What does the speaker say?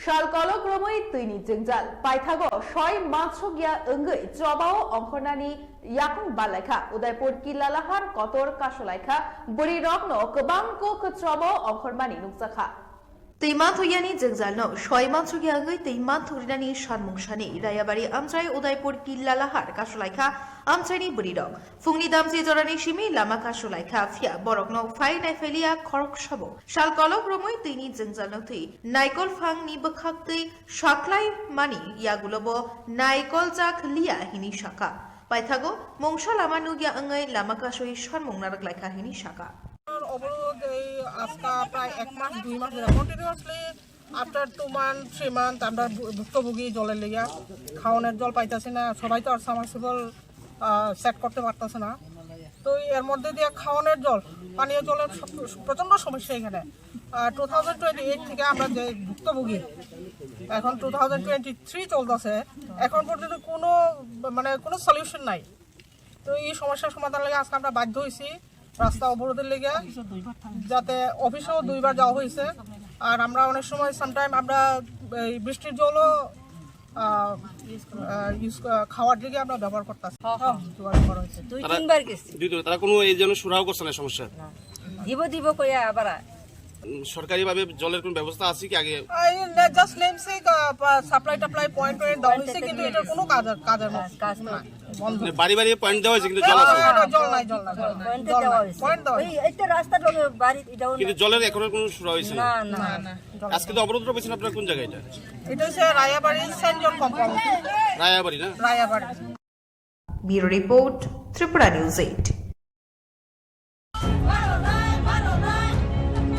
Salkologromoi tini jwgjal paithago soi manswkya wngwi jobao ongkhornani yakung balaikha Udaipur Kilalahar kotor kaswkha buri rokno kwbang kok jobao ongkhormani nukjakha Teimanthuyani jwgjalno soi manswkya wngwi teimanthurani sanmungsani Rayabari amchai Udaipur Kilalahar kaswkha amchaini burirok fungni damsi jorani simi Lama kaswkha fia borokno phai naifelia khorok sabo salkologromoi tini jwgjalno tui naikol phangni bwkhaktui saklai mani yagulobo naikol jak lia hini shaka paithago mongsa lama nugya wngwi Lama kaswkha sanmungnarak laikha hini shaka অবরোধ এই আজকে প্রায় 1 মাস 2 মাস ধরে continuously after 2 month 3 month আমরা ভুক্তভোগী জলের লেগে খাওয়ানোর জল পাইতেছি না সবাই তো আর সাবমার্সিবল সেট করতে পারতেছে না তো এর মধ্যে দিয়ে খাওয়ানোর জল পানীয় জলের প্রচন্ড সমস্যা এখানে 2028 থেকে আমরা যে ভুক্তভোগী এখন 2023 চলতেছে এখন পর্যন্ত কোনো সলিউশন নাই তো এই সমস্যার সমাধান লাগে আজকে আমরা বাধ্য হইছি রাস্তা অবরোধের লেগে যাতে অফিসেও 2 বার যাওয়া হয়েছে আর আমরা অনেক সময় সামটাইম আমরা এই বৃষ্টির জলও খাওয়ার দিকে আমরা ব্যবহার করতেছি দুই তিনবার গেছি তারা কোনো এই জন্য সুরাও করছে না সমস্যা দিব কইয়া আবার সরকারি ভাবে জলের কোন ব্যবস্থা আছে কি আগে জাস্ট নেম সে সাপ্লাই টাপ্লাই পয়েন্ট দেওয়া হয়েছে কিন্তু এটা কোনো কাজ না বাড়ি বাড়ি পয়েন্ট দেওয়া হয়েছে কিন্তু জল আছে জল নাই পয়েন্ট দেওয়া এইটা রাস্তা বাড়ি এটাও কিন্তু জলের এখনো কোনো সুরা হয়েছে না না না আজকে তো অবরোধ রয়েছেন আপনারা কোন জায়গায় এটা হচ্ছে রায়াবাড়ি সেন্ট জন কম্পাউন্ড রায়াবাড়ি না রায়াবাড়ি Bureau Report, Tripura News 8